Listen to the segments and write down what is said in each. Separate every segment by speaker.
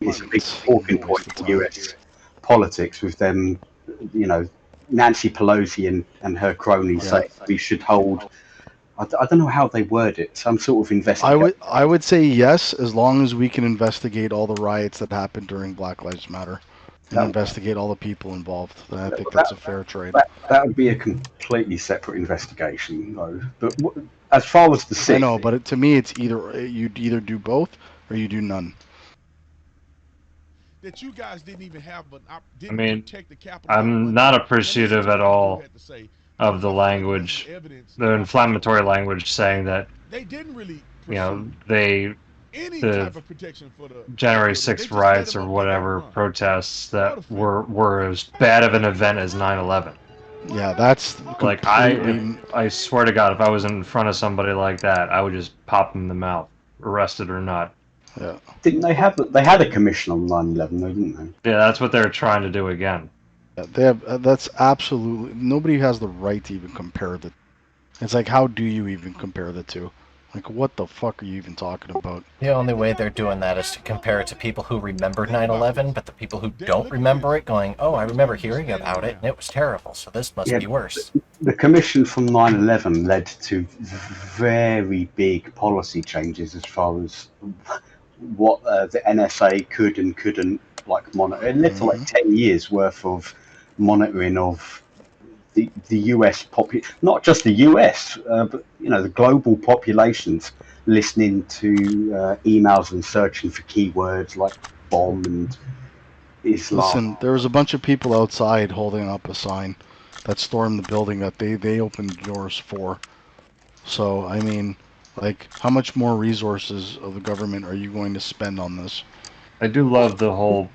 Speaker 1: it's a big talking point in US politics with them, Nancy Pelosi and her cronies say we should hold. I don't know how they word it. Some sort of investigation.
Speaker 2: I would say yes, as long as we can investigate all the riots that happened during Black Lives Matter and investigate all the people involved. Then I think that's a fair trade.
Speaker 1: That would be a completely separate investigation, though. But as far as the
Speaker 2: I know, but to me, it's you'd either do both or you do none.
Speaker 3: That you guys didn't even have, but
Speaker 4: I mean, I'm not appreciative at all of the language, the inflammatory language saying that
Speaker 3: they didn't really,
Speaker 4: the January 6th riots or whatever protests that were as bad of an event as 9/11.
Speaker 2: Yeah, that's
Speaker 4: like I swear to God, if I was in front of somebody like that, I would just pop them in the mouth, arrested or not.
Speaker 2: Yeah.
Speaker 1: Didn't they had a commission on 9/11, though, didn't they?
Speaker 4: Yeah, that's what they're trying to do again.
Speaker 2: Yeah, they have. That's absolutely nobody has the right to even compare the. It's like, how do you even compare the two? Like, what the fuck are you even talking about?
Speaker 5: The only way they're doing that is to compare it to people who remember 9/11, but the people who don't remember it going, oh, I remember hearing about it, and it was terrible, so this must be worse.
Speaker 1: The commission from 9/11 led to very big policy changes as far as what the NSA could and couldn't monitor. It led to 10 years worth of monitoring of the US not just the US, but the global populations listening to emails and searching for keywords like bomb and Islam.
Speaker 2: Listen, there was a bunch of people outside holding up a sign that stormed the building that they opened doors for. So I mean, like, how much more resources of the government are you going to spend on this?
Speaker 4: I do love the whole.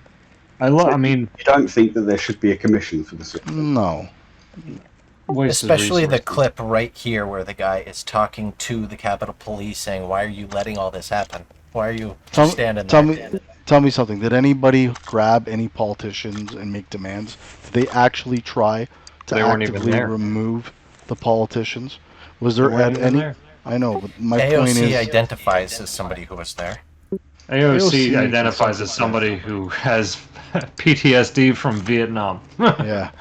Speaker 4: I mean,
Speaker 1: you don't think that there should be a commission for this?
Speaker 2: No.
Speaker 5: Especially the clip right here where the guy is talking to the Capitol Police saying, why are you letting all this happen? Why are you standing there?
Speaker 2: Tell me something. Did anybody grab any politicians and make demands? Did they actually try to actively remove the politicians? Was there any? I know, but my point is...
Speaker 5: AOC identifies as somebody who was there.
Speaker 4: AOC identifies as somebody who has PTSD from Vietnam.
Speaker 2: Yeah.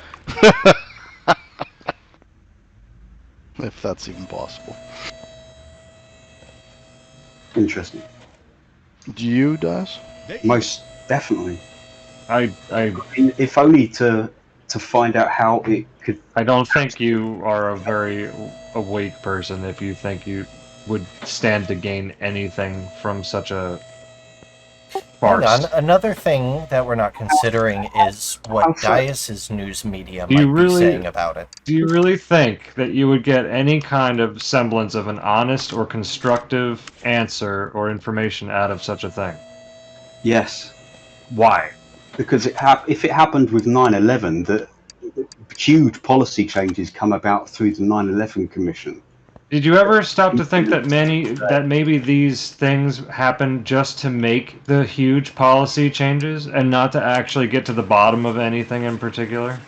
Speaker 2: If that's even possible.
Speaker 1: Interesting.
Speaker 2: Do you, Daz?
Speaker 1: Most definitely.
Speaker 4: If
Speaker 1: only to find out how it could.
Speaker 4: I don't think you are a very awake person if you think you would stand to gain anything from such a farce.
Speaker 5: Another thing that we're not considering is what Dias's news media might be saying about it.
Speaker 4: Do you really think that you would get any kind of semblance of an honest or constructive answer or information out of such a thing?
Speaker 1: Yes.
Speaker 4: Why?
Speaker 1: Because if it happened with 9/11, that huge policy changes come about through the 9/11 Commission.
Speaker 4: Did you ever stop to think that maybe these things happen just to make the huge policy changes and not to actually get to the bottom of anything in particular?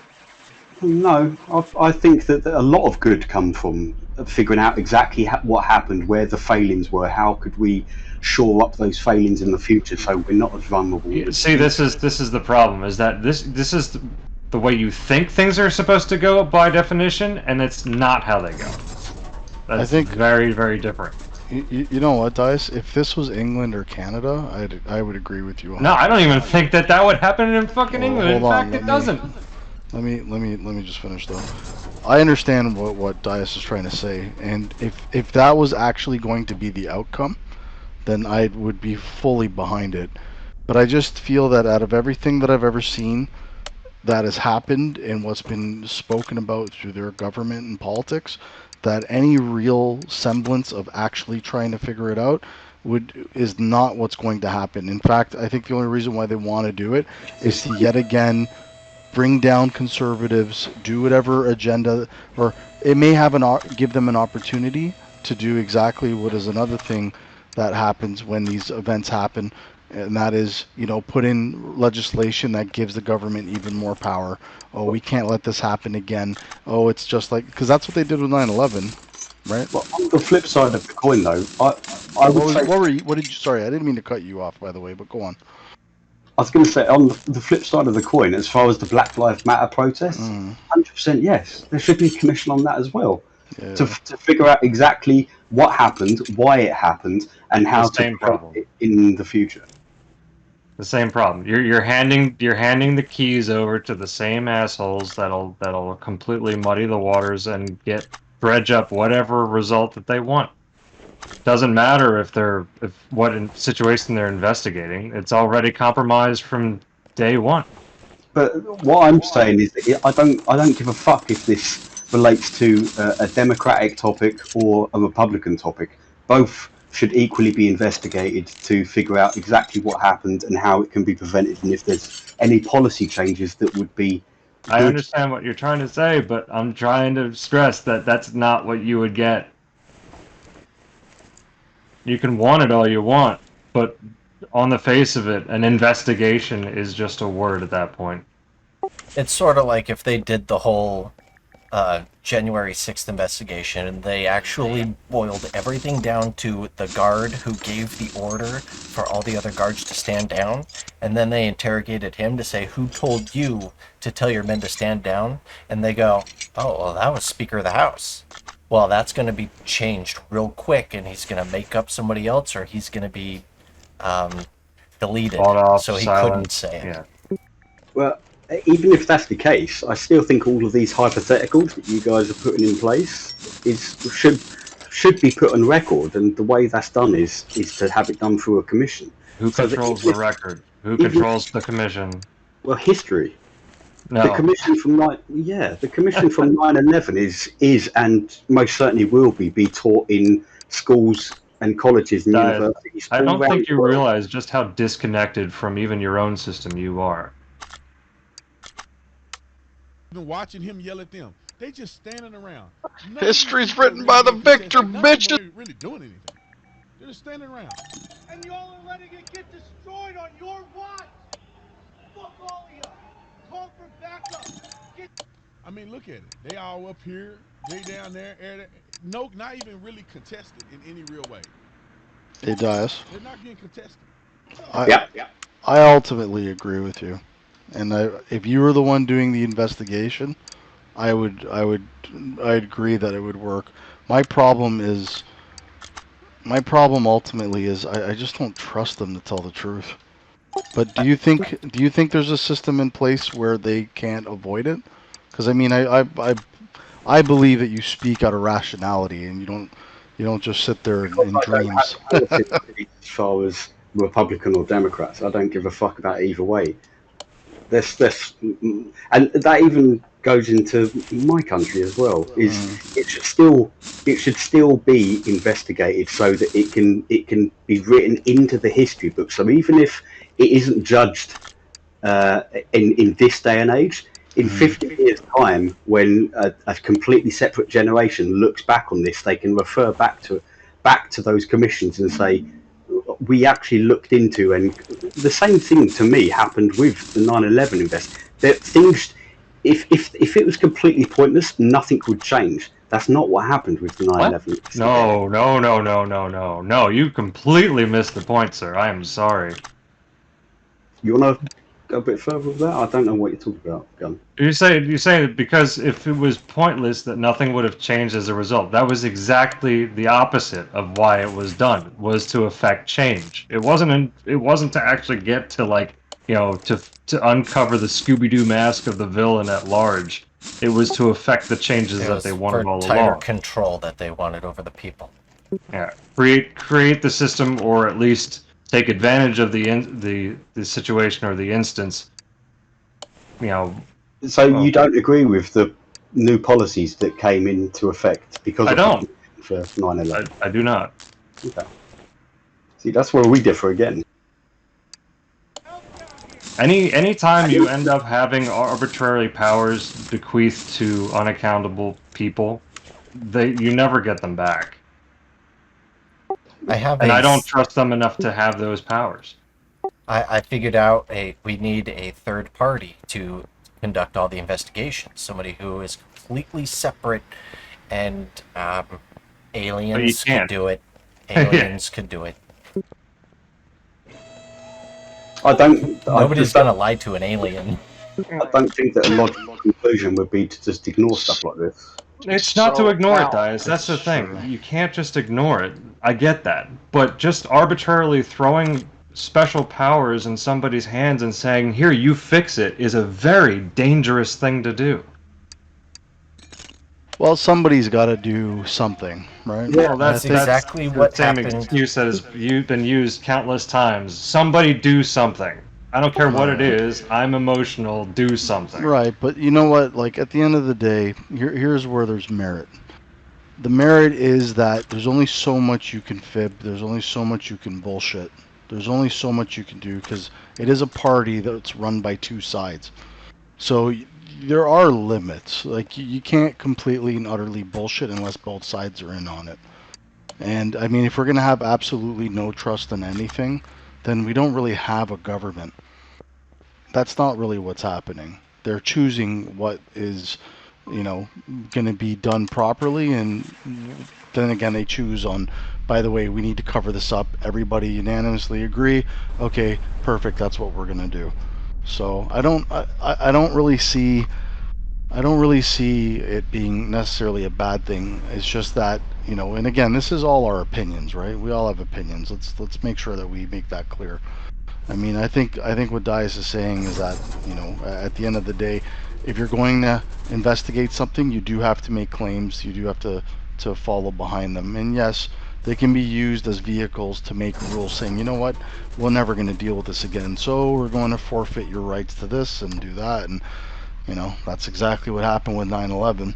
Speaker 1: No, I think that a lot of good come from figuring out exactly what happened, where the failings were, how could we shore up those failings in the future so we're not as vulnerable.
Speaker 4: See, this is the problem, is that this is the way you think things are supposed to go by definition, and it's not how they go. That's I think very, very different.
Speaker 2: You know what, Dice? If this was England or Canada, I would agree with you. 100%.
Speaker 4: No, I don't even think that would happen in fucking England. In fact, it doesn't.
Speaker 2: Let me just finish though. I understand what Dice is trying to say, and if that was actually going to be the outcome, then I would be fully behind it. But I just feel that out of everything that I've ever seen that has happened and what's been spoken about through their government and politics, that any real semblance of actually trying to figure it out is not what's going to happen. In fact, I think the only reason why they want to do it is to yet again bring down conservatives, do whatever agenda, or it may have give them an opportunity to do exactly what is another thing that happens when these events happen, and that is, put in legislation that gives the government even more power. Oh, we can't let this happen again. Oh, it's just like, because that's what they did with 9/11, right?
Speaker 1: Well, on the flip side of the coin, though, I would say...
Speaker 2: What did you? Sorry, I didn't mean to cut you off, by the way, but go on.
Speaker 1: I was going to say, on the flip side of the coin, as far as the Black Lives Matter protests, 100% yes, there should be a commission on that as well,
Speaker 2: Yeah.
Speaker 1: to figure out exactly what happened, why it happened, and how to prevent it in the future.
Speaker 4: The same problem. You're handing the keys over to the same assholes that'll completely muddy the waters and dredge up whatever result that they want. Doesn't matter if what situation they're investigating. It's already compromised from day one.
Speaker 1: But what I'm saying is that I don't give a fuck if this relates to a Democratic topic or a Republican topic. Both should equally be investigated to figure out exactly what happened and how it can be prevented, and if there's any policy changes that would be good.
Speaker 4: I understand what you're trying to say, but I'm trying to stress that that's not what you would get. You can want it all you want, but on the face of it, an investigation is just a word at that point.
Speaker 5: It's sort of like if they did the whole January 6th investigation and they actually boiled everything down to the guard who gave the order for all the other guards to stand down, and then they interrogated him to say, who told you to tell your men to stand down? And they go, oh, well, that was Speaker of the House. Well, that's going to be changed real quick, and he's going to make up somebody else, or he's going to be deleted, so he couldn't say it.
Speaker 4: Yeah.
Speaker 1: Well, even if that's the case, I still think all of these hypotheticals that you guys are putting in place should be put on record, and the way that's done is to have it done through a commission.
Speaker 4: Who controls the record? Who controls the commission?
Speaker 1: Well, history.
Speaker 4: No.
Speaker 1: The commission from 9/11 is and most certainly will be taught in schools and colleges and universities.
Speaker 4: I don't think you realize just how disconnected from even your own system you are.
Speaker 3: Been watching him yell at them. They just standing around.
Speaker 2: History's written by the victor, bitches.
Speaker 3: Really doing anything? They're just standing around.
Speaker 6: And y'all are letting it get destroyed on your watch. Fuck all of you. Call for backup.
Speaker 3: I mean, look at it. They all up here. They down there. No, not even really contested in any real way.
Speaker 2: Hey, Dias.
Speaker 3: They're not getting contested.
Speaker 2: I ultimately agree with you. And if you were the one doing the investigation, I'd agree that it would work. My problem ultimately is I just don't trust them to tell the truth. But do you think there's a system in place where they can't avoid it? Because I mean, I believe that you speak out of rationality and you don't just sit there in dreams.
Speaker 1: As far as Republican or Democrats, I don't give a fuck about either way. And that even goes into my country as well. It should still be investigated so that it can be written into the history book. So even if it isn't judged in this day and age, in 50 years' time, when a completely separate generation looks back on this, they can refer back to those commissions and say, we actually looked into, and the same thing to me happened with the 9/11 invest. That things, if it was completely pointless, nothing would change. That's not what happened with the 9/11.
Speaker 4: No, you completely missed the point, sir. I am sorry.
Speaker 1: You want to go a bit further with that? I don't know what you're talking about, Gun.
Speaker 4: You say that because if it was pointless, that nothing would have changed as a result. That was exactly the opposite of why it was done. Was to affect change. It wasn't to actually get to to uncover the Scooby-Doo mask of the villain at large. It was to affect the changes that they wanted all
Speaker 5: tighter
Speaker 4: along.
Speaker 5: Control that they wanted over the people.
Speaker 4: Yeah, create the system, or at least take advantage of the situation or the instance.
Speaker 1: So you don't agree with the new policies that came into effect because
Speaker 4: I don't.
Speaker 1: For 9/11?
Speaker 4: I do not.
Speaker 1: Okay. See, that's where we differ again.
Speaker 4: Any time you end up having arbitrary powers bequeathed to unaccountable people, you never get them back. I don't trust them enough to have those powers.
Speaker 5: I figured out we need a third party to conduct all the investigations. Somebody who is completely separate, and aliens could do it. Aliens could do it.
Speaker 1: I don't.
Speaker 5: Nobody's gonna lie to an alien.
Speaker 1: I don't think that a logical conclusion would be to just ignore stuff like this.
Speaker 4: It's not to ignore it, Dias. That's the
Speaker 2: It's
Speaker 4: thing.
Speaker 2: true.
Speaker 4: You can't just ignore it. I get that. But just arbitrarily throwing special powers in somebody's hands and saying, here, you fix it, is a very dangerous thing to do.
Speaker 2: Well, somebody's got to do something, right?
Speaker 1: Yeah,
Speaker 5: That's exactly
Speaker 4: the
Speaker 5: what
Speaker 4: same
Speaker 5: happened.
Speaker 4: excuse that has been used countless times. Somebody do something. I don't care what it is. I'm emotional. Do something.
Speaker 2: Right, but you know what? Like at the end of the day, here's where there's merit. The merit is that there's only so much you can fib. There's only so much you can bullshit. There's only so much you can do because it is a party that's run by two sides. So there are limits. Like you can't completely and utterly bullshit unless both sides are in on it. And I mean, if we're gonna have absolutely no trust in anything, then we don't really have a government. That's not really what's happening. They're choosing what is, going to be done properly, and then again, they choose on. By the way, we need to cover this up. Everybody unanimously agree. Okay, perfect. That's what we're going to do. So I don't really see. I don't really see it being necessarily a bad thing. It's just that, and again, this is all our opinions, right? We all have opinions. Let's make sure that we make that clear. I mean, I think what Dias is saying is that, at the end of the day, if you're going to investigate something, you do have to make claims. You do have to follow behind them. And yes, they can be used as vehicles to make rules saying, you know what, we're never going to deal with this again. So we're going to forfeit your rights to this and do that. And, that's exactly what happened with 9/11.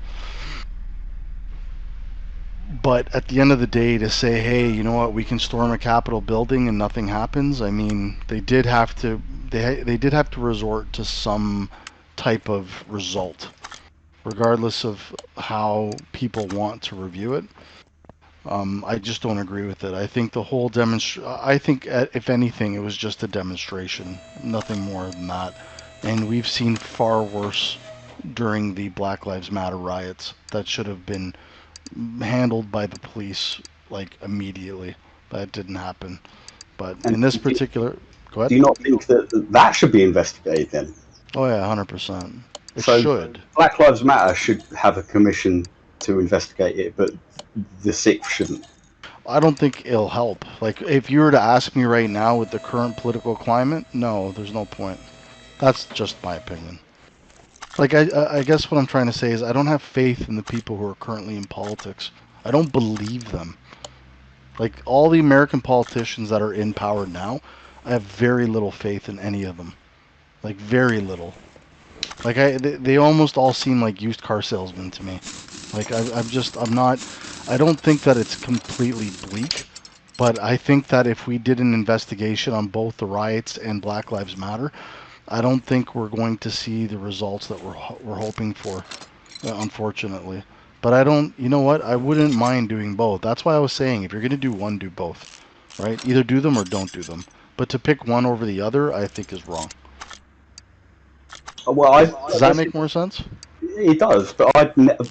Speaker 2: But at the end of the day, to say, hey, you know what, we can storm a Capitol building and nothing happens. I mean, they did have to resort to some type of result, regardless of how people want to review it. I just don't agree with it. I think the whole I think, if anything, it was just a demonstration, nothing more than that. And we've seen far worse during the Black Lives Matter riots that should have been handled by the police like immediately. That didn't happen. But
Speaker 1: And
Speaker 2: in this particular, go ahead.
Speaker 1: do you not think that that should be investigated then?
Speaker 2: Oh yeah, 100%. It
Speaker 1: So
Speaker 2: should.
Speaker 1: Black Lives Matter should have a commission to investigate it, but the Sixth shouldn't.
Speaker 2: I don't think it'll help. Like if you were to ask me right now with the current political climate, no, there's no point. That's just my opinion. Like I guess what I'm trying to say is I don't have faith in the people who are currently in politics. I don't believe them. Like all the American politicians that are in power now, I have very little faith in any of them. Like very little. Like they almost all seem like used car salesmen to me. Like I'm not. I don't think that it's completely bleak, but I think that if we did an investigation on both the riots and Black Lives Matter, I don't think we're going to see the results that we're hoping for, unfortunately. But I don't. You know what? I wouldn't mind doing both. That's why I was saying if you're going to do one, do both. Right? Either do them or don't do them. But to pick one over the other, I think is wrong.
Speaker 1: Well,
Speaker 2: Does that make more sense?
Speaker 1: it does, but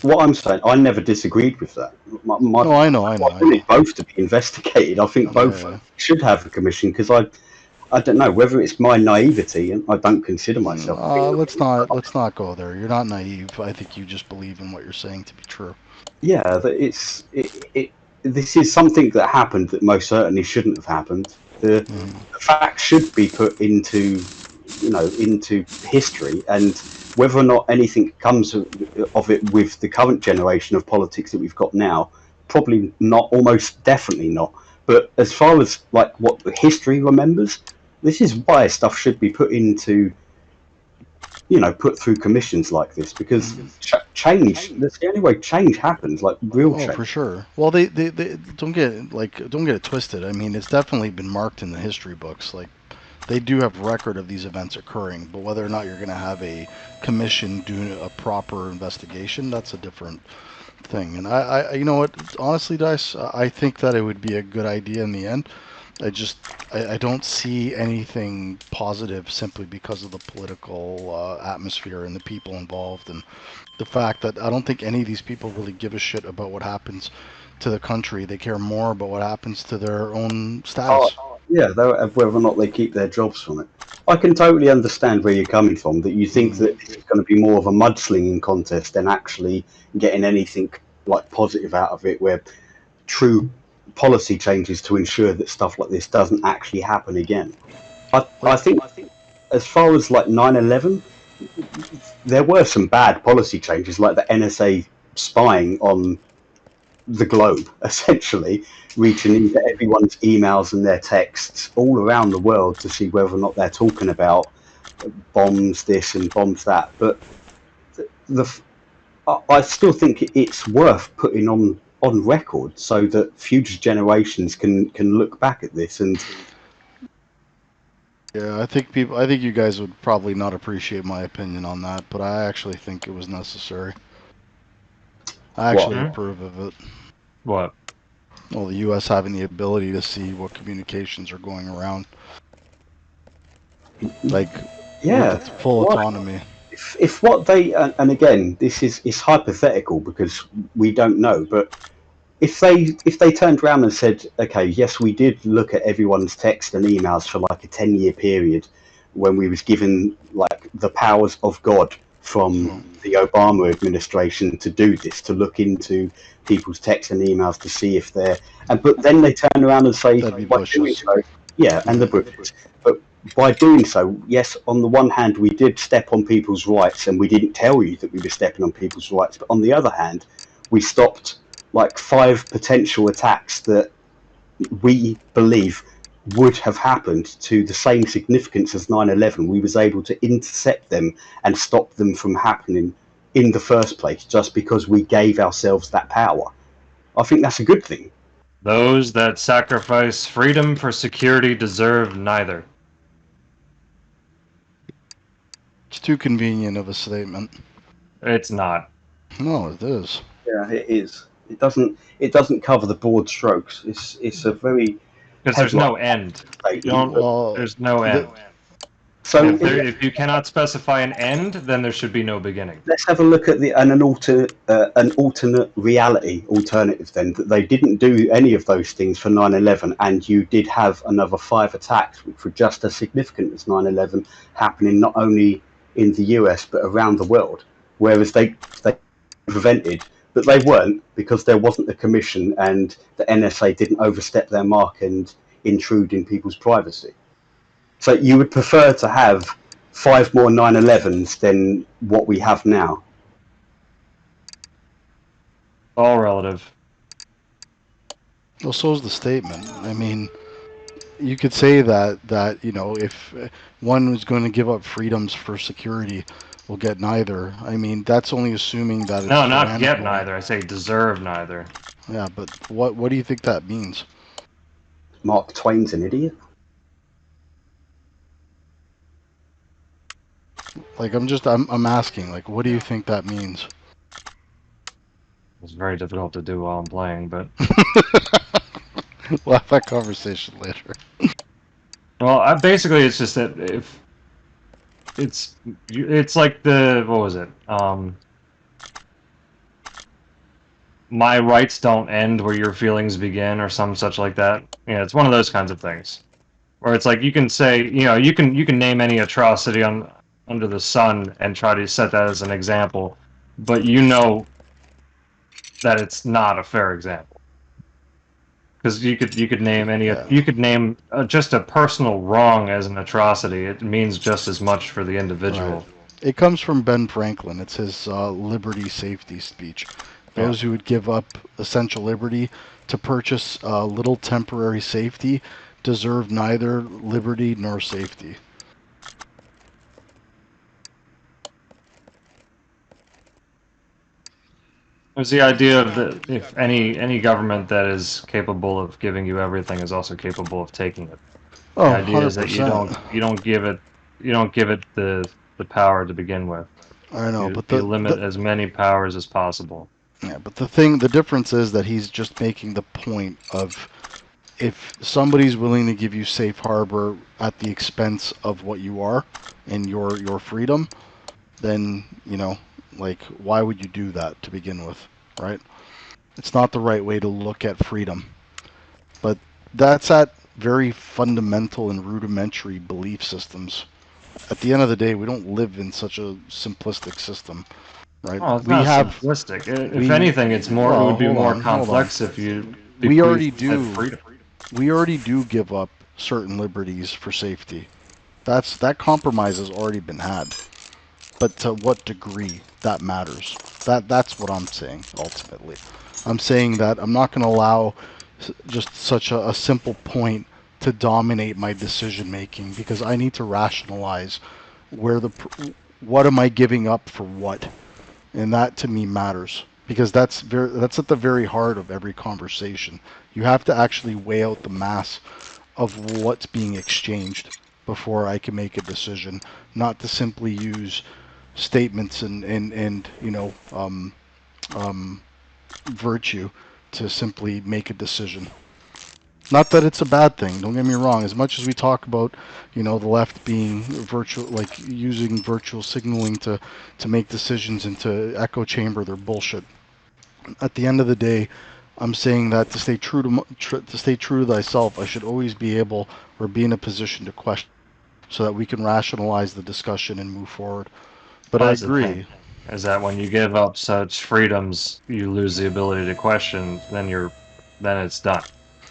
Speaker 1: what I'm saying, I never disagreed with that.
Speaker 2: No, I know.
Speaker 1: I wanted both to be investigated. I think both
Speaker 2: Yeah.
Speaker 1: should have a commission because I don't know whether it's my naivety, and I don't consider myself.
Speaker 2: Let's not go there. You're not naive. I think you just believe in what you're saying to be true.
Speaker 1: Yeah, that this is something that happened that most certainly shouldn't have happened. The facts should be put into into history, and whether or not anything comes of it with the current generation of politics that we've got now, probably not, almost definitely not. But as far as like what the history remembers, this is why stuff should be put into put through commissions like this, because change, that's the only way change happens, like real change.
Speaker 2: Oh, for sure. Well, they don't get it twisted. I mean, it's definitely been marked in the history books. Like they do have record of these events occurring, but whether or not you're going to have a commission doing a proper investigation, that's a different thing. And I you know what, honestly, Dice, I think that it would be a good idea in the end. I don't see anything positive simply because of the political atmosphere and the people involved, and the fact that I don't think any of these people really give a shit about what happens to the country. They care more about what happens to their own status.
Speaker 1: Yeah, whether or not they keep their jobs from it. I can totally understand where you're coming from, that you think that this is going to be more of a mudslinging contest than actually getting anything like positive out of it, where true policy changes to ensure that stuff like this doesn't actually happen again. I think as far as like 9/11, there were some bad policy changes, like the NSA spying on the globe, essentially, reaching into everyone's emails and their texts all around the world to see whether or not they're talking about bombs this and bombs that. But the I still think it's worth putting on record so that future generations can look back at this and
Speaker 2: Yeah, I think you guys would probably not appreciate my opinion on that, but I actually think it was necessary. I actually
Speaker 1: what
Speaker 2: approve of it.
Speaker 4: What?
Speaker 2: Well, the U.S. having the ability to see what communications are going around, like
Speaker 1: yeah
Speaker 2: with full
Speaker 1: why
Speaker 2: autonomy.
Speaker 1: if what they and again this is hypothetical because we don't know, but if they turned around and said, okay, yes, we did look at everyone's text and emails for like a 10-year period when we was given like the powers of God from the Obama administration to do this, to look into people's texts and emails to see if they're, and but then they turn around and say,
Speaker 2: That'd be
Speaker 1: by doing
Speaker 2: Bush's.
Speaker 1: so, yeah, and the British, but by doing so, yes, on the one hand, we did step on people's rights and we didn't tell you that we were stepping on people's rights, but on the other hand, we stopped like 5 potential attacks that we believe would have happened to the same significance as 9/11. We was able to intercept them and stop them from happening in the first place just because we gave ourselves that power. I think that's a good thing.
Speaker 4: Those that sacrifice freedom for security deserve neither.
Speaker 2: It's too convenient of a statement.
Speaker 4: It's not.
Speaker 2: No, it is.
Speaker 1: Yeah, it is. It doesn't cover the broad strokes. It's a very
Speaker 4: Because there's
Speaker 1: headline
Speaker 4: no end. You
Speaker 1: statement.
Speaker 4: don't.
Speaker 2: Well,
Speaker 4: There's no
Speaker 2: the,
Speaker 4: end.
Speaker 1: So
Speaker 4: If you cannot specify an end, then there should be no beginning.
Speaker 1: let's have a look at an alternate reality alternative then, that they didn't do any of those things for 9/11 and you did have another 5 attacks which were just as significant as 9/11 happening not only in the US but around the world, whereas they prevented, but they weren't because there wasn't a commission and the NSA didn't overstep their mark and intrude in people's privacy. So you would prefer to have 5 more 9/11s than what we have now.
Speaker 4: All relative.
Speaker 2: well, so's the statement. I mean, you could say that if one was going to give up freedoms for security, will get neither. I mean, that's only assuming that it's
Speaker 4: No, not get
Speaker 2: tyrannical.
Speaker 4: neither. I say deserve neither.
Speaker 2: Yeah, but what do you think that means?
Speaker 1: Mark Twain's an idiot.
Speaker 2: Like, I'm asking, like, what do you think that means?
Speaker 4: It's very difficult to do while I'm playing, but
Speaker 2: We'll have that conversation later.
Speaker 4: well, basically it's just that if it's like the what was it? My rights don't end where your feelings begin, or some such like that. Yeah, it's one of those kinds of things where it's like you can say, you can name any atrocity on under the sun and try to set that as an example, but you know that it's not a fair example because you could name any
Speaker 2: Yeah.
Speaker 4: you could name just a personal wrong as an atrocity. It means just as much for the individual.
Speaker 2: Right. It comes from Ben Franklin. It's his liberty safety speech. Those who would give up essential liberty to purchase little temporary safety deserve neither liberty nor safety.
Speaker 4: There's the idea of that if any government that is capable of giving you everything is also capable of taking it. The
Speaker 2: Oh,
Speaker 4: idea is that
Speaker 2: 100%.
Speaker 4: you don't give it the power to begin with.
Speaker 2: I know, but
Speaker 4: You limit as many powers as possible.
Speaker 2: yeah, but the difference is that he's just making the point of if somebody's willing to give you safe harbor at the expense of what you are and your freedom, then like, why would you do that to begin with, right? It's not the right way to look at freedom. But that's at very fundamental and rudimentary belief systems. At the end of the day, we don't live in such a simplistic system, right?
Speaker 4: Oh, it's
Speaker 2: We
Speaker 4: not
Speaker 2: have
Speaker 4: simplistic. If
Speaker 2: we
Speaker 4: anything, it's more. It
Speaker 2: well,
Speaker 4: would be
Speaker 2: hold
Speaker 4: more
Speaker 2: on, hold on.
Speaker 4: complex if you
Speaker 2: We already
Speaker 4: bequeathed
Speaker 2: do
Speaker 4: freedom.
Speaker 2: we already do give up certain liberties for safety. That compromise has already been had. But to what degree that matters. That's what I'm saying ultimately. I'm saying that I'm not going to allow just such a simple point to dominate my decision making because I need to rationalize where what am I giving up for what, and that to me matters because that's at the very heart of every conversation. You have to actually weigh out the mass of what's being exchanged before I can make a decision, not to simply use statements and virtue to simply make a decision. Not that it's a bad thing. Don't get me wrong. As much as we talk about, the left being virtual, like using virtual signaling to make decisions and to echo chamber their bullshit. At the end of the day, I'm saying that to stay true to stay true to thyself, I should always be able or be in a position to question, so that we can rationalize the discussion and move forward. But
Speaker 4: Well,
Speaker 2: I
Speaker 4: that's the thing,
Speaker 2: agree.
Speaker 4: is that when you give up such freedoms, you lose the ability to question. Then it's done.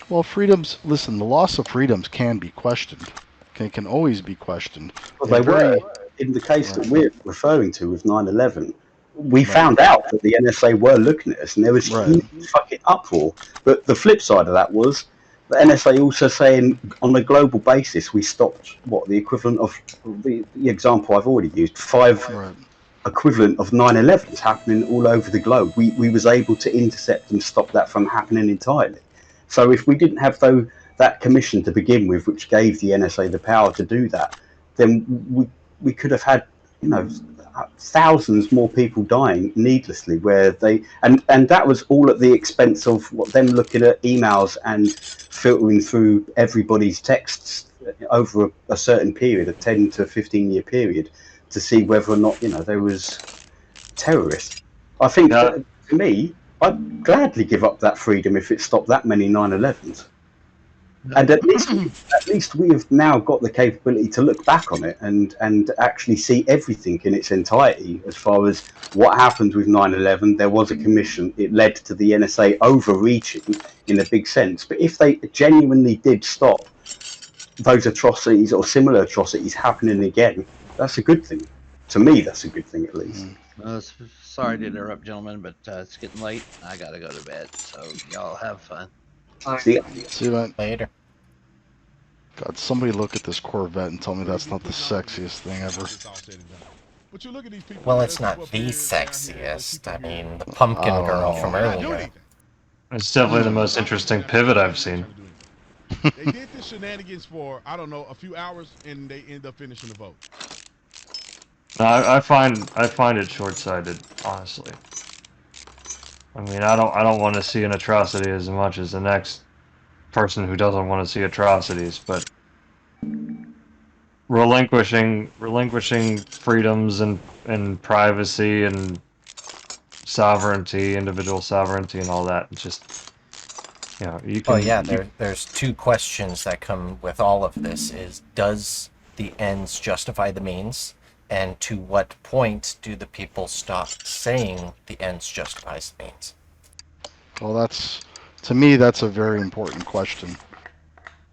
Speaker 2: Well, freedoms. Listen, the loss of freedoms can be questioned. Can always be questioned.
Speaker 1: Well,
Speaker 2: It
Speaker 1: they were.
Speaker 2: very
Speaker 1: In the case
Speaker 2: right,
Speaker 1: that we're referring to with 9/11, we
Speaker 2: right,
Speaker 1: found out that the NSA were looking at us, and there was
Speaker 2: right.
Speaker 1: huge fucking uproar. But the flip side of that was the NSA also saying on a global basis we stopped what the equivalent of the example I've already used, five
Speaker 2: Right.
Speaker 1: equivalent of 9/11s happening all over the globe. We was able to intercept and stop that from happening entirely. So if we didn't have that commission to begin with, which gave the NSA the power to do that, then we could have had, you know, thousands more people dying needlessly, where and that was all at the expense of what them looking at emails and filtering through everybody's texts over a certain period, a 10 to 15-year period, to see whether or not, there was terrorists. I think
Speaker 4: Yeah,
Speaker 1: that, to me, I'd gladly give up that freedom if it stopped that many 9/11s. And at least we have now got the capability to look back on it and actually see everything in its entirety as far as what happened with 9/11. There was a commission. It led to the NSA overreaching in a big sense. But if they genuinely did stop those atrocities or similar atrocities happening again, that's a good thing. To me, that's a good thing, at least.
Speaker 7: Sorry to interrupt, gentlemen, but it's getting late. I gotta go to bed. So y'all have fun.
Speaker 1: See,
Speaker 2: See that?
Speaker 5: Later.
Speaker 2: God, somebody look at this Corvette and tell me that's not the sexiest thing ever.
Speaker 3: It's all said and done. But you look at these people.
Speaker 5: Well,
Speaker 3: There's
Speaker 5: it's
Speaker 3: people
Speaker 5: not
Speaker 3: up
Speaker 5: the
Speaker 3: here, down here, there's
Speaker 5: sexiest.
Speaker 3: people
Speaker 5: I
Speaker 3: here.
Speaker 5: mean, the
Speaker 2: I
Speaker 5: pumpkin
Speaker 2: don't
Speaker 5: girl
Speaker 2: know.
Speaker 5: from
Speaker 3: They did not do
Speaker 5: earlier.
Speaker 3: anything.
Speaker 4: it's definitely the most
Speaker 3: Stop
Speaker 4: interesting
Speaker 3: trying to
Speaker 4: pivot
Speaker 3: do
Speaker 4: I've
Speaker 3: anything.
Speaker 4: seen.
Speaker 3: Trying to do anything. They did this shenanigans for, I don't know, a few hours, and they end up finishing the vote.
Speaker 4: No, I find it short-sighted, honestly. I mean, I don't want to see an atrocity as much as the next person who doesn't want to see atrocities, but relinquishing freedoms and privacy and sovereignty, individual sovereignty, and all that. It's just, you
Speaker 5: Oh
Speaker 4: can
Speaker 5: yeah,
Speaker 4: you
Speaker 5: there's two questions that come with all of this: is does the ends justify the means, and to what point do the people stop saying the ends justifies the means?
Speaker 2: Well, to me, that's a very important question.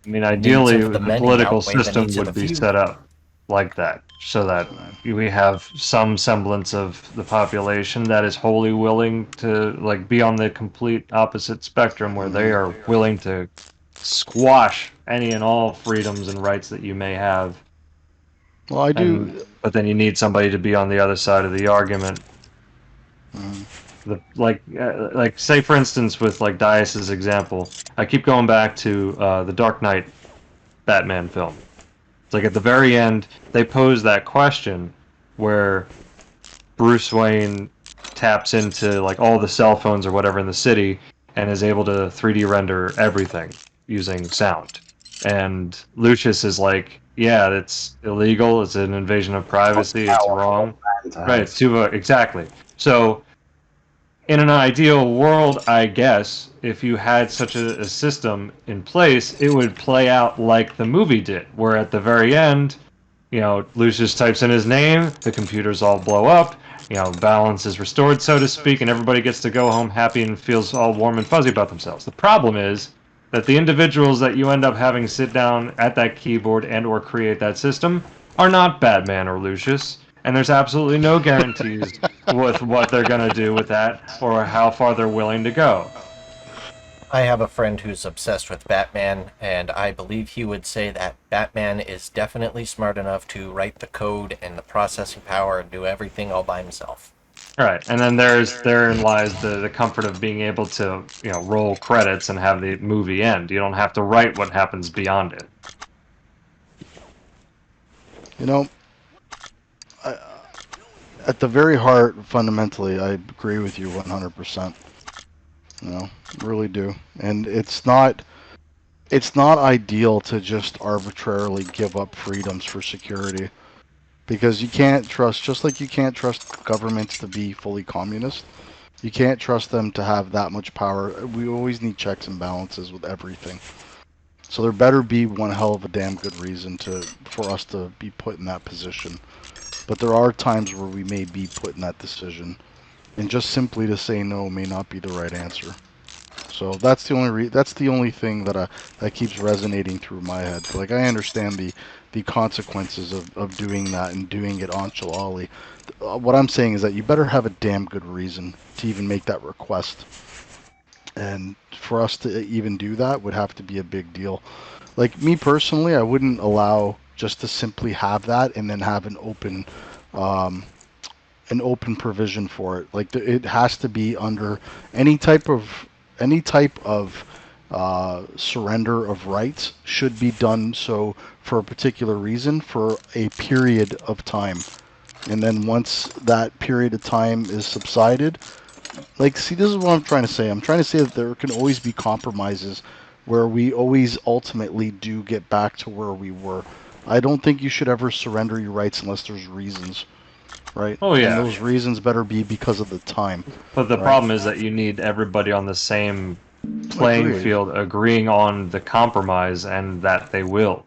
Speaker 4: I mean,
Speaker 5: The needs
Speaker 4: ideally,
Speaker 5: of the
Speaker 4: the
Speaker 5: many
Speaker 4: political
Speaker 5: outweigh the
Speaker 4: system
Speaker 5: needs of the
Speaker 4: would be
Speaker 5: few.
Speaker 4: set up like that, so that we have some semblance of the population that is wholly willing to like be on the complete opposite spectrum, where they are willing to squash any and all freedoms and rights that you may have,
Speaker 2: Well, I
Speaker 4: and
Speaker 2: do.
Speaker 4: but then you need somebody to be on the other side of the argument.
Speaker 2: Mm,
Speaker 4: Like say for instance with like Dias's example, I keep going back to the Dark Knight Batman film. It's like at the very end, they pose that question where Bruce Wayne taps into like all the cell phones or whatever in the city and is able to 3D render everything using sound. And Lucius is like, yeah, that's illegal. It's an invasion of
Speaker 1: not
Speaker 4: privacy. It's
Speaker 1: power for
Speaker 4: wrong.
Speaker 1: a man to
Speaker 4: Right.
Speaker 1: have.
Speaker 4: It's too exactly. So in an ideal world, I guess, if you had such a system in place, it would play out like the movie did, where at the very end, Lucius types in his name, the computers all blow up, balance is restored, so to speak, and everybody gets to go home happy and feels all warm and fuzzy about themselves. The problem is that the individuals that you end up having sit down at that keyboard and or create that system are not Batman or Lucius, and there's absolutely no guarantees with what they're going to do with that or how far they're willing to go.
Speaker 5: I have a friend who's obsessed with Batman, and I believe he would say that Batman is definitely smart enough to write the code and the processing power and do everything all by himself.
Speaker 4: Right, and then therein lies the comfort of being able to roll credits and have the movie end. You don't have to write what happens beyond it.
Speaker 2: I, at the very heart, fundamentally, I agree with you 100%. Really do. And it's not ideal to just arbitrarily give up freedoms for security, because you can't trust, just like you can't trust governments to be fully communist, you can't trust them to have that much power. We always need checks and balances with everything. So there better be one hell of a damn good reason for us to be put in that position. But there are times where we may be put in that decision, and just simply to say no may not be the right answer. So that's the only thing that keeps resonating through my head. Like, I understand the consequences of doing that and doing it nonchalantly. What I'm saying is that you better have a damn good reason to even make that request. And for us to even do that would have to be a big deal. Like, me personally, I wouldn't allow just to simply have that and then have an open provision for it. Like, it has to be under any type of surrender of rights should be done so for a particular reason for a period of time. And then once that period of time is subsided, like, see, this is what I'm trying to say. I'm trying to say that there can always be compromises where we always ultimately do get back to where we were. I don't think you should ever surrender your rights unless there's reasons, right?
Speaker 4: Oh, yeah.
Speaker 2: And those reasons better be because of the time.
Speaker 4: But the
Speaker 2: right?
Speaker 4: problem is that you need everybody on the same playing field agreeing on the compromise, and that they will.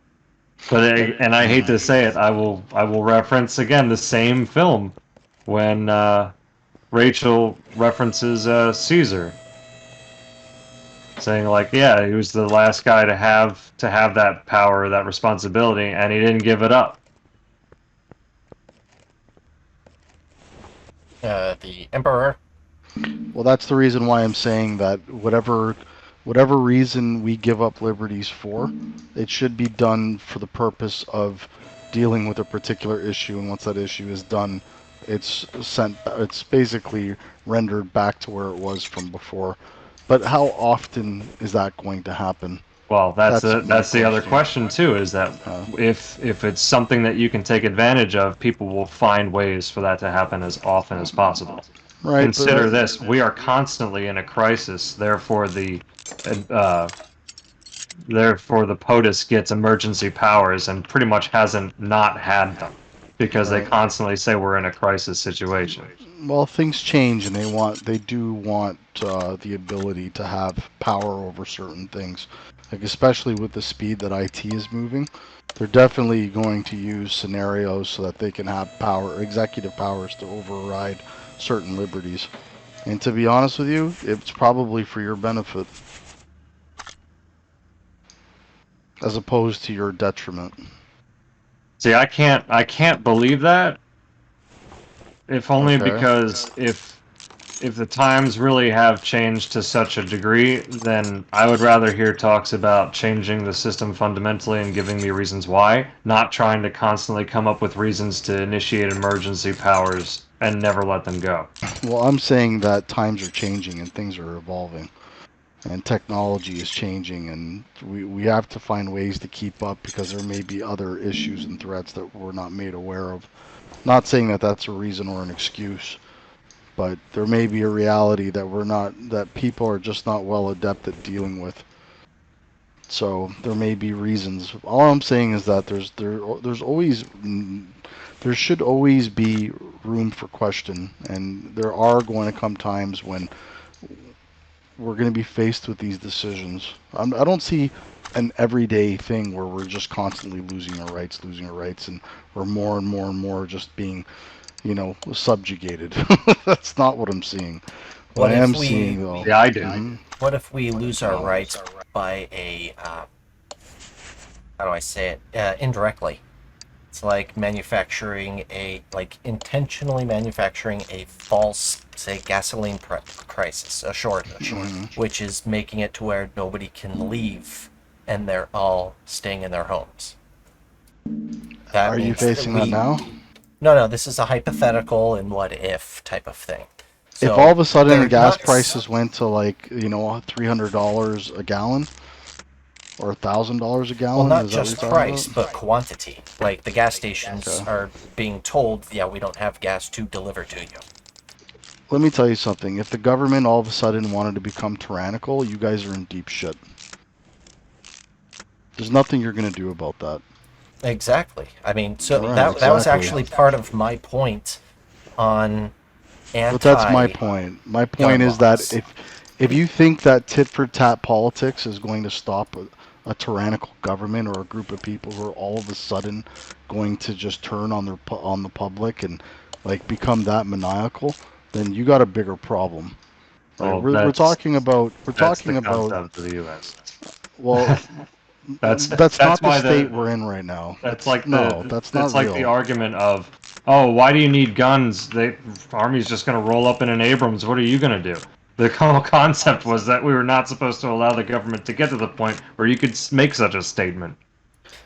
Speaker 4: And I hate to say it, I will reference again the same film when Rachel references Caesar, saying like, yeah, he was the last guy to have that power, that responsibility, and he didn't give it up.
Speaker 5: The Emperor.
Speaker 2: Well, that's the reason why I'm saying that whatever reason we give up liberties for, it should be done for the purpose of dealing with a particular issue, and once that issue is done, it's basically rendered back to where it was from before. But how often is that going to happen?
Speaker 4: Well, that's the other question too, is that if it's something that you can take advantage of, people will find ways for that to happen as often as possible.
Speaker 2: Right.
Speaker 4: Consider this: we are constantly in a crisis. Therefore, the POTUS gets emergency powers and pretty much hasn't not had them, because they constantly say we're in a crisis situation.
Speaker 2: Well, things change, and they do want the ability to have power over certain things. Like, especially with the speed that IT is moving, they're definitely going to use scenarios so that they can have executive powers to override certain liberties. And to be honest with you, it's probably for your benefit, as opposed to your detriment.
Speaker 4: See, I can't believe that. If only because if the times really have changed to such a degree, then I would rather hear talks about changing the system fundamentally and giving me reasons why, not trying to constantly come up with reasons to initiate emergency powers and never let them go.
Speaker 2: Well, I'm saying that times are changing and things are evolving, and technology is changing, and we have to find ways to keep up, because there may be other issues and threats that we're not made aware of. Not saying that that's a reason or an excuse, but there may be a reality that people are just not well adept at dealing with. So there may be reasons. All I'm saying is that there's there should always be room for question, and there are going to come times when we're going to be faced with these decisions. I don't see an everyday thing where we're just constantly losing our rights, and we're more and more and more just being, subjugated. That's not what I'm seeing. What I am seeing, though.
Speaker 4: Yeah, I do.
Speaker 5: What if we lose our rights by a how do I say it? Indirectly. It's like intentionally manufacturing a false, say, gasoline crisis, a shortage, which is making it to where nobody can leave, and they're all staying in their homes.
Speaker 2: Are you facing that now?
Speaker 5: No, this is a hypothetical and what if type of thing. So
Speaker 2: if all of a sudden the gas prices went to $300 a gallon, or $1,000 a gallon?
Speaker 5: Well, not just price, but quantity. Like the gas stations are being told, yeah, we don't have gas to deliver to you.
Speaker 2: Let me tell you something. If the government all of a sudden wanted to become tyrannical, you guys are in deep shit. There's nothing you're going to do about that.
Speaker 5: Exactly. I mean, so that was actually part of my point on
Speaker 2: But that's my point. My point is that if you think that tit-for-tat politics is going to stop a tyrannical government or a group of people who are all of a sudden going to just turn on the public and become that maniacal, then you got a bigger problem. Right? We're talking about
Speaker 4: concept of the U.S.
Speaker 2: Well, that's not the state we're in right now.
Speaker 4: That's
Speaker 2: not
Speaker 4: the argument of, oh, why do you need guns? The army's just going to roll up in an Abrams. What are you going to do? The whole concept was that we were not supposed to allow the government to get to the point where you could make such a statement.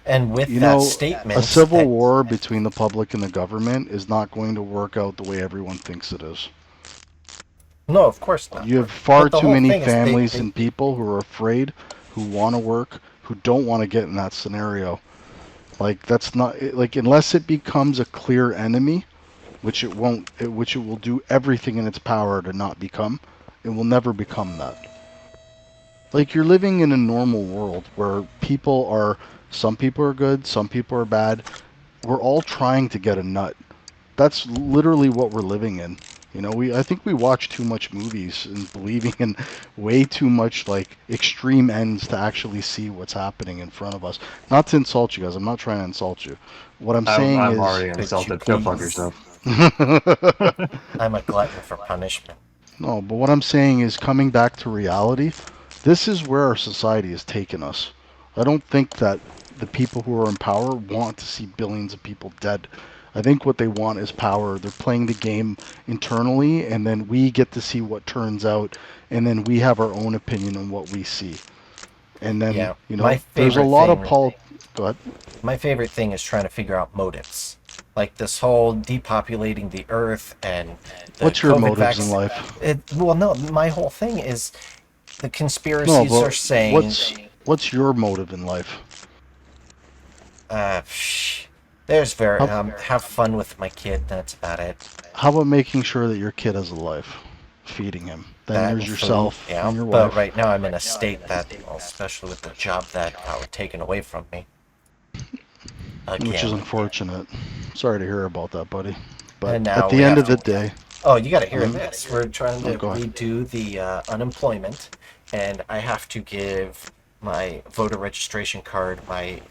Speaker 5: And with that statement,
Speaker 2: a civil war between the public and the government is not going to work out the way everyone thinks it is.
Speaker 5: No, of course not.
Speaker 2: You have far too many families and people who are afraid, who want to work, who don't want to get in that scenario. That's not unless it becomes a clear enemy, which it won't, which it will do everything in its power to not become. It will never become that. You're living in a normal world where some people are good, some people are bad. We're all trying to get a nut. That's literally what we're living in. I think we watch too much movies and believing in way too much extreme ends to actually see what's happening in front of us. Not to insult you guys. I'm not trying to insult you. What I'm saying is...
Speaker 4: I'm already insulted. Go fuck yourself.
Speaker 5: I'm a glutton for punishment.
Speaker 2: No, but what I'm saying is, coming back to reality, this is where our society has taken us. I don't think that the people who are in power want to see billions of people dead. I think what they want is power. They're playing the game internally, and then we get to see what turns out, and then we have our own opinion on what we see. And then, there's a lot of Go ahead.
Speaker 5: My favorite thing is trying to figure out motives. Like this whole depopulating the earth and
Speaker 2: what's your motives in life?
Speaker 5: My whole thing is the conspiracies are saying...
Speaker 2: What's your motive in life?
Speaker 5: Have fun with my kid, that's about it.
Speaker 2: How about making sure that your kid has a life? Feeding him. Then there's yourself and your wife.
Speaker 5: But right now I'm in a state that, especially with the job that got taken away from me. Again.
Speaker 2: Which is unfortunate. Sorry to hear about that, buddy. But
Speaker 5: now
Speaker 2: at the end of the day...
Speaker 5: Oh, you gotta hear this. We're trying to redo the unemployment, and I have to give my voter registration card, my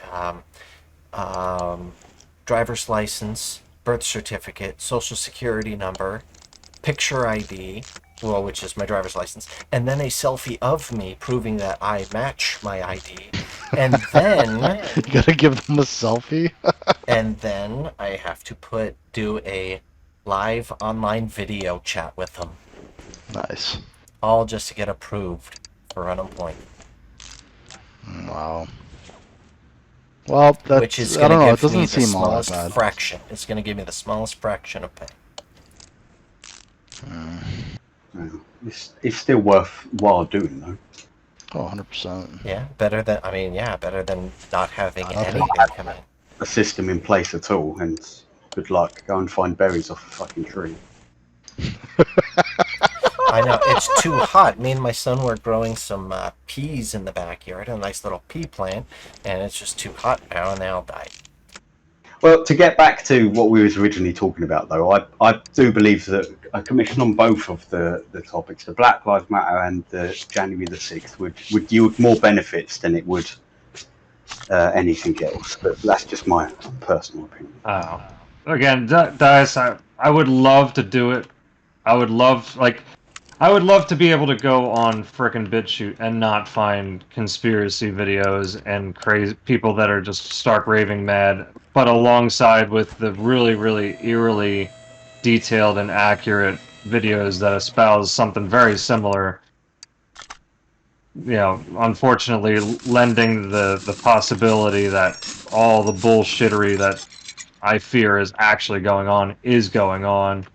Speaker 5: driver's license, birth certificate, social security number, picture ID, which is my driver's license, and then a selfie of me proving that I match my ID. And then...
Speaker 2: You gotta give them a selfie?
Speaker 5: And then I have to do a live online video chat with them.
Speaker 2: Nice.
Speaker 5: All just to get approved for unemployment.
Speaker 2: Wow. Well, that's...
Speaker 5: Which is
Speaker 2: I don't know, it
Speaker 5: give me
Speaker 2: doesn't
Speaker 5: the
Speaker 2: seem all that
Speaker 5: smallest
Speaker 2: bad.
Speaker 5: fraction. It's going to give me the smallest fraction of pay.
Speaker 1: It's still worthwhile doing, though.
Speaker 2: Oh, 100%.
Speaker 5: Yeah, better than not having anything come in.
Speaker 1: A system in place at all, and good luck. Go and find berries off a fucking tree.
Speaker 5: I know, it's too hot. Me and my son were growing some peas in the backyard, a nice little pea plant, and it's just too hot now, and they all died.
Speaker 1: Well, to get back to what we was originally talking about, though, I do believe that a commission on both of the topics, the Black Lives Matter and the January the 6th, would yield more benefits than it would anything else. But that's just my personal opinion.
Speaker 4: Oh. Again, Dice, I would love to do it. I would love to be able to go on frickin' BitChute and not find conspiracy videos and crazy people that are just stark raving mad, but alongside with the really, really eerily detailed and accurate videos that espouse something very similar. You know, unfortunately, lending the possibility that all the bullshittery that I fear is actually going on is going on.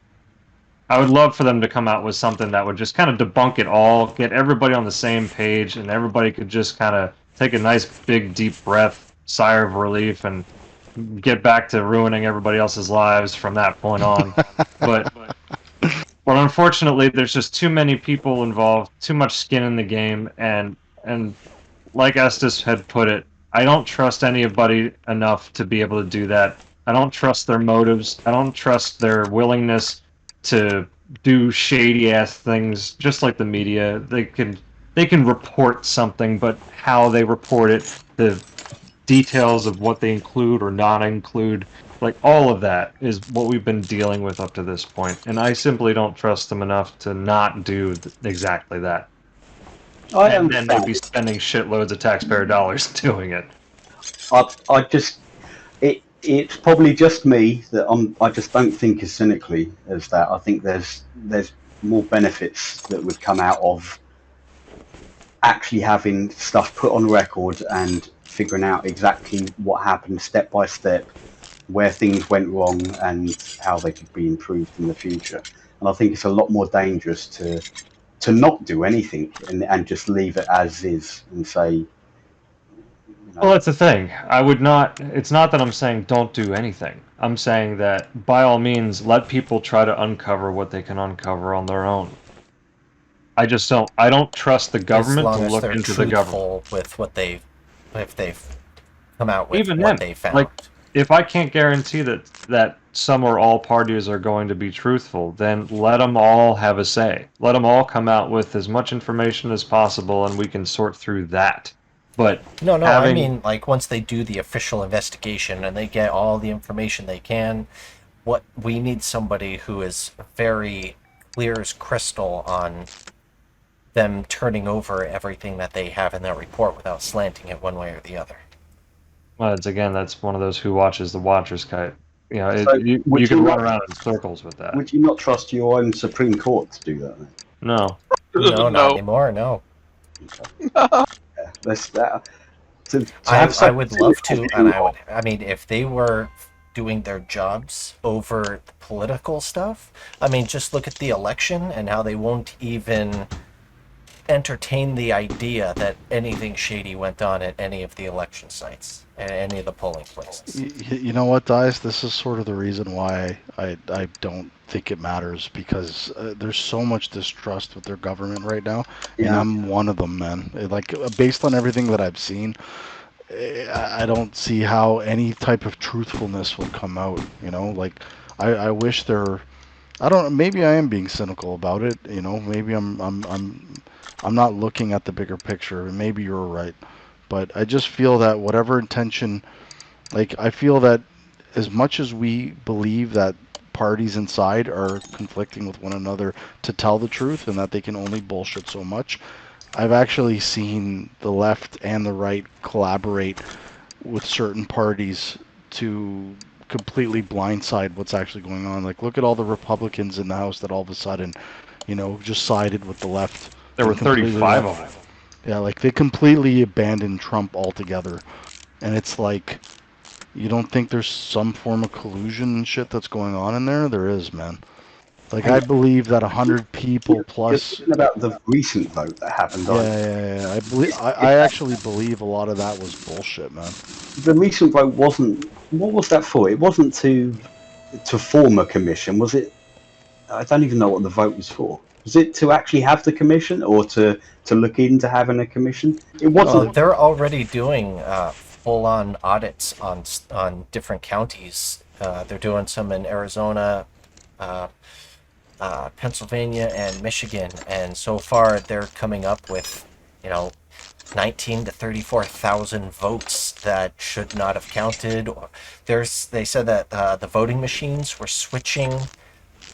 Speaker 4: I would love for them to come out with something that would just kind of debunk it all, get everybody on the same page, and everybody could just kind of take a nice big deep breath, sigh of relief, and get back to ruining everybody else's lives from that point on. but unfortunately, there's just too many people involved, too much skin in the game, and like Estes had put it, I don't trust anybody enough to be able to do that. I don't trust their motives. I don't trust their willingness to do shady ass things. Just like the media, they can report something, but how they report it, the details of what they include or not include, like all of that is what we've been dealing with up to this point, and I simply don't trust them enough to not do exactly that. And then they'd be spending shitloads of taxpayer dollars doing it.
Speaker 1: I just, it's probably just me that I just don't think as cynically as that. I think there's more benefits that would come out of actually having stuff put on record and figuring out exactly what happened step by step, where things went wrong and how they could be improved in the future. And I think it's a lot more dangerous to not do anything and just leave it as is and say,
Speaker 4: well, that's the thing. It's not that I'm saying don't do anything. I'm saying that by all means, let people try to uncover what they can uncover on their own. I don't trust the government to look into the government.
Speaker 5: With what if they've come out with
Speaker 4: Even
Speaker 5: what
Speaker 4: then,
Speaker 5: they found.
Speaker 4: like, if I can't guarantee that some or all parties are going to be truthful, then let them all have a say. Let them all come out with as much information as possible, and we can sort through that. But
Speaker 5: no, I mean, like, once they do the official investigation and they get all the information they can, what we need somebody who is very clear as crystal on them turning over everything that they have in that report without slanting it one way or the other.
Speaker 4: Well, that's one of those who watches the watchers kite. You know,
Speaker 1: So
Speaker 4: you can run around in circles with that.
Speaker 1: Would you not trust your own Supreme Court to do that then?
Speaker 4: No.
Speaker 5: No, not anymore, no.
Speaker 1: Okay. That's that.
Speaker 5: I would love to, and I mean, if they were doing their jobs over the political stuff, I mean, just look at the election and how they won't even entertain the idea that anything shady went on at any of the election sites and any of the polling places.
Speaker 2: You know what, Dice? This is sort of the reason why I don't think it matters, because there's so much distrust with their government right now, and I'm one of them, man. Like, based on everything that I've seen, I don't see how any type of truthfulness would come out. You know, like I wish I don't. Maybe I am being cynical about it. You know, maybe I'm not looking at the bigger picture. Maybe you're right, but I just feel that whatever intention, like, I feel that as much as we believe that parties inside are conflicting with one another to tell the truth and that they can only bullshit so much, I've actually seen the left and the right collaborate with certain parties to completely blindside what's actually going on. Like, look at all the Republicans in the House that all of a sudden, you know, just sided with the left.
Speaker 4: There were 35 of them.
Speaker 2: Yeah, like, they completely abandoned Trump altogether. And it's like, you don't think there's some form of collusion and shit that's going on in there? There is, man. Like, I believe that 100 people plus.
Speaker 1: You're about the recent vote that happened.
Speaker 2: Yeah. I actually believe a lot of that was bullshit, man.
Speaker 1: The recent vote wasn't. What was that for? It wasn't to form a commission, was it? I don't even know what the vote was for. Was it to actually have the commission, or to look into having a commission? It wasn't.
Speaker 5: They're already doing full-on audits on different counties. They're doing some in Arizona, Pennsylvania, and Michigan, and so far they're coming up with, 19 to 34,000 votes that should not have counted. They said that the voting machines were switching.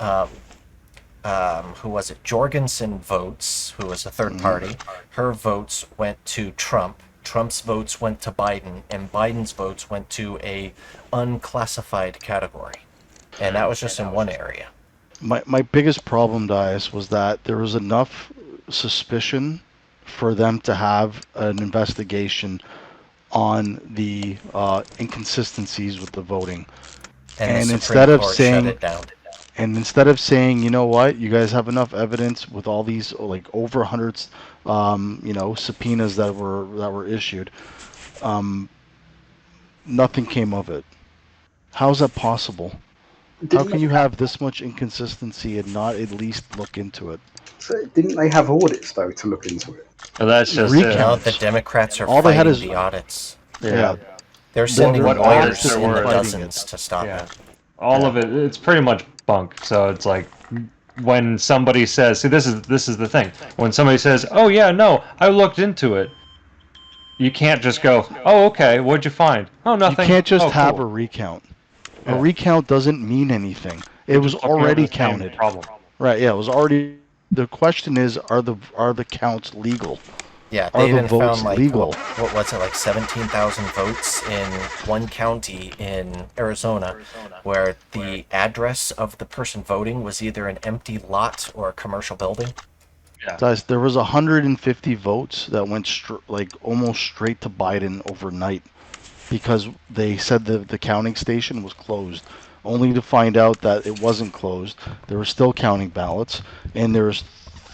Speaker 5: Who was it? Jorgensen votes, who was a third party. Her votes went to Trump. Trump's votes went to Biden, and Biden's votes went to a unclassified category, and that was just in one area.
Speaker 2: My biggest problem, Dias, was that there was enough suspicion for them to have an investigation on the inconsistencies with the voting.
Speaker 5: And the
Speaker 2: instead
Speaker 5: Supreme
Speaker 2: of
Speaker 5: Court
Speaker 2: saying,
Speaker 5: shut it down.
Speaker 2: and instead of saying, you know what, you guys have enough evidence with all these like over hundreds, subpoenas that were issued, nothing came of it. How is that possible? How can you have this much inconsistency and not at least look into it?
Speaker 1: Didn't they have audits though to look into it?
Speaker 4: Well, that's just
Speaker 5: Now
Speaker 2: Recounts.
Speaker 5: the Democrats are
Speaker 2: All they had
Speaker 5: fighting
Speaker 2: is-
Speaker 5: the audits.
Speaker 2: Yeah.
Speaker 5: They're sending
Speaker 4: what
Speaker 5: lawyers
Speaker 4: audits
Speaker 5: in
Speaker 4: there
Speaker 5: the
Speaker 4: were.
Speaker 5: dozens to stop
Speaker 4: Yeah.
Speaker 5: it.
Speaker 4: all of it. It's pretty much bunk. So it's like when somebody says, "See, this is the thing." When somebody says, "Oh yeah, no, I looked into it," you can't just go, "Oh okay, what'd you find?" "Oh nothing."
Speaker 2: You can't just
Speaker 4: "Oh,
Speaker 2: have
Speaker 4: cool."
Speaker 2: a recount.
Speaker 4: Yeah.
Speaker 2: A recount doesn't mean anything. It
Speaker 4: You're
Speaker 2: was
Speaker 4: just looking over
Speaker 2: already
Speaker 4: the same
Speaker 2: counted.
Speaker 4: Problem.
Speaker 2: Right, yeah, it was already. The question is, are the counts legal?
Speaker 5: Yeah,
Speaker 2: Are
Speaker 5: they
Speaker 2: the
Speaker 5: even
Speaker 2: votes
Speaker 5: found like
Speaker 2: legal?
Speaker 5: what was it, like 17,000 votes in one county in Arizona, where the address of the person voting was either an empty lot or a commercial building.
Speaker 2: Guys, there was 150 votes that went like almost straight to Biden overnight because they said the counting station was closed, only to find out that it wasn't closed. They were still counting ballots, and there was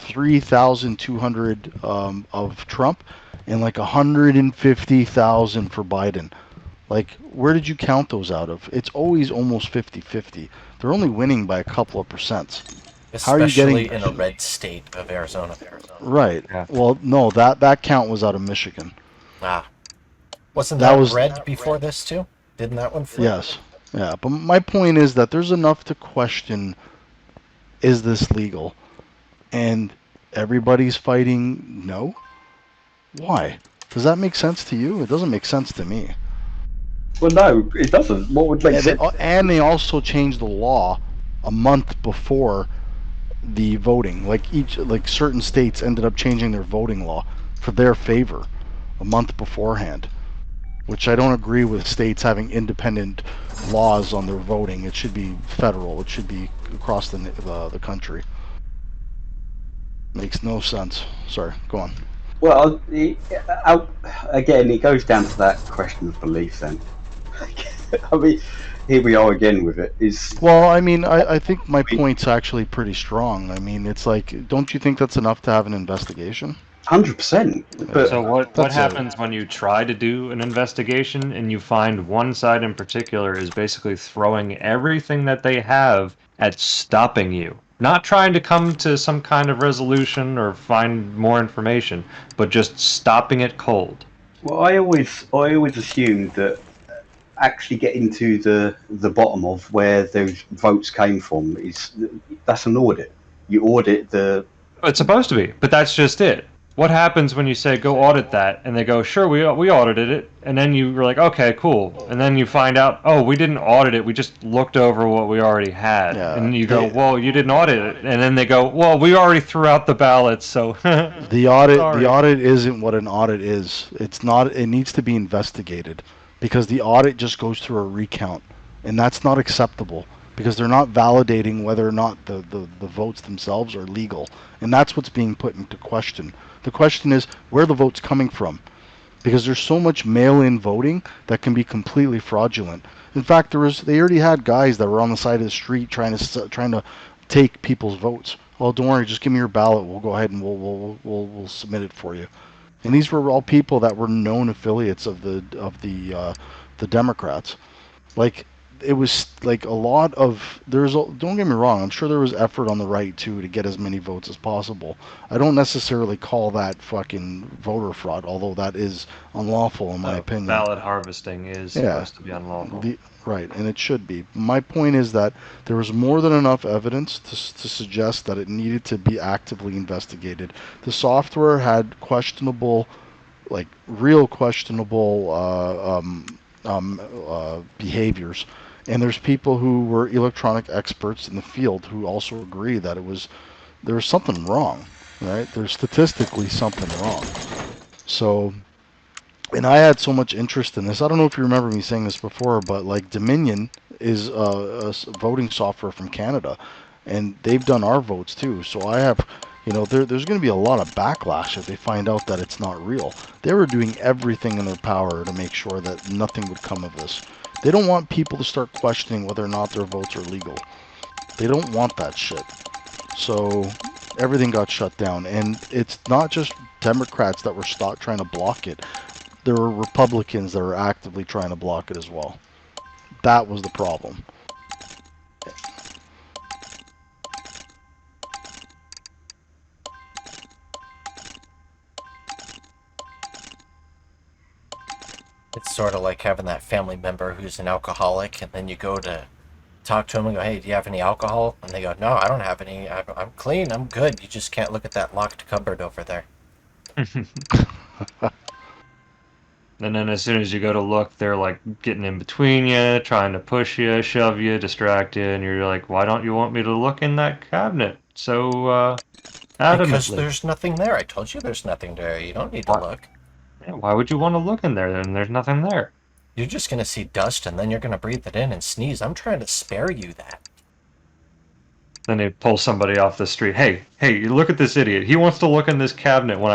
Speaker 2: 3,200 of Trump and like 150,000 for Biden. Like, where did you count those out of? It's always almost 50-50. They're only winning by a couple of percents. How are you
Speaker 5: Especially
Speaker 2: getting
Speaker 5: in a red state of Arizona.
Speaker 2: right?
Speaker 4: Yeah.
Speaker 2: Well, no, that count was out of Michigan.
Speaker 5: Ah. Wasn't
Speaker 2: That
Speaker 5: that
Speaker 2: was-
Speaker 5: red before this too? Didn't that one flip?
Speaker 2: Yes. Yeah, but my point is that there's enough to question, is this legal? And everybody's fighting no? Why? Does that make sense to you? It doesn't make sense to me.
Speaker 1: Well, no, it doesn't. What would make sense?
Speaker 2: And they also changed the law a month before the voting. Like certain states ended up changing their voting law for their favor a month beforehand, which I don't agree with states having independent laws on their voting. It should be federal. It should be across the country. Makes no sense. Sorry, go on.
Speaker 1: Well, again, it goes down to that question of belief. Then, I mean, here we are again with it.
Speaker 2: Well, I mean, I think my point's actually pretty strong. I mean, it's like, don't you think that's enough to have an investigation?
Speaker 1: 100%. But
Speaker 4: So what
Speaker 2: That's
Speaker 4: happens when you try to do an investigation and you find one side in particular is basically throwing everything that they have at stopping you? Not trying to come to some kind of resolution or find more information, but just stopping it cold.
Speaker 1: well, I always assumed that actually getting to the bottom of where those votes came from that's an audit. You audit the.
Speaker 4: It's supposed to be, but that's just it. What happens when you say go audit that, and they go, sure, we audited it, and then you were like, okay, cool, and then you find out, oh, we didn't audit it, we just looked over what we already had,
Speaker 2: Yeah,
Speaker 4: and you go, well, you didn't audit it, and then they go, well, we already threw out the ballots, so
Speaker 2: The audit
Speaker 4: Sorry.
Speaker 2: the audit isn't what an audit is. It's not. It needs to be investigated because the audit just goes through a recount, and that's not acceptable because they're not validating whether or not the votes themselves are legal, and that's what's being put into question. The question is where the votes coming from, because there's so much mail-in voting that can be completely fraudulent. In fact, they already had guys that were on the side of the street trying to take people's votes. Well, don't worry, just give me your ballot. We'll go ahead and we'll submit it for you. And these were all people that were known affiliates of the Democrats. Like, it was like a lot of don't get me wrong, I'm sure there was effort on the right too to get as many votes as possible. I don't necessarily call that fucking voter fraud, although that is unlawful in my opinion.
Speaker 4: Ballot harvesting is
Speaker 2: Yeah,
Speaker 4: supposed to be unlawful.
Speaker 2: right, and it should be. My point is that there was more than enough evidence to suggest that it needed to be actively investigated. The software had questionable, like real questionable behaviors, and there's people who were electronic experts in the field who also agree that there was something wrong, right? There's statistically something wrong. So, and I had so much interest in this. I don't know if you remember me saying this before, but like Dominion is a voting software from Canada, and they've done our votes too. So I have, there's going to be a lot of backlash if they find out that it's not real. They were doing everything in their power to make sure that nothing would come of this. They don't want people to start questioning whether or not their votes are legal. They don't want that shit. So everything got shut down, and it's not just Democrats that were trying to block it. There were Republicans that were actively trying to block it as well. That was the problem.
Speaker 5: It's sort of like having that family member who's an alcoholic, and then you go to talk to them and go, "Hey, do you have any alcohol?" And they go, "No, I don't have any. I'm clean. I'm good. You just can't look at that locked cupboard over there."
Speaker 4: And then as soon as you go to look, they're like getting in between you, trying to push you, shove you, distract you, and you're like, why don't you want me to look in that cabinet? So,
Speaker 5: Because
Speaker 4: adamantly.
Speaker 5: there's nothing there. I told you there's nothing there. You don't need to
Speaker 4: Why,
Speaker 5: look.
Speaker 4: yeah, why would you want to look in there then? There's nothing there.
Speaker 5: You're just going to see dust, and then you're going to breathe it in and sneeze. I'm trying to spare you that.
Speaker 4: Then they pull somebody off the street. Hey, you look at this idiot. He wants to look in this cabinet when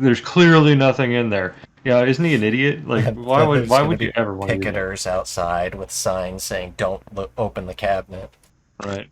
Speaker 4: there's clearly nothing in there. Yeah, isn't he an idiot? Like,
Speaker 5: And
Speaker 4: why
Speaker 5: then
Speaker 4: would
Speaker 5: there's
Speaker 4: why
Speaker 5: going to
Speaker 4: would
Speaker 5: be
Speaker 4: you ever want to do that?
Speaker 5: picketers outside with signs saying, "Don't open the cabinet."
Speaker 4: Right.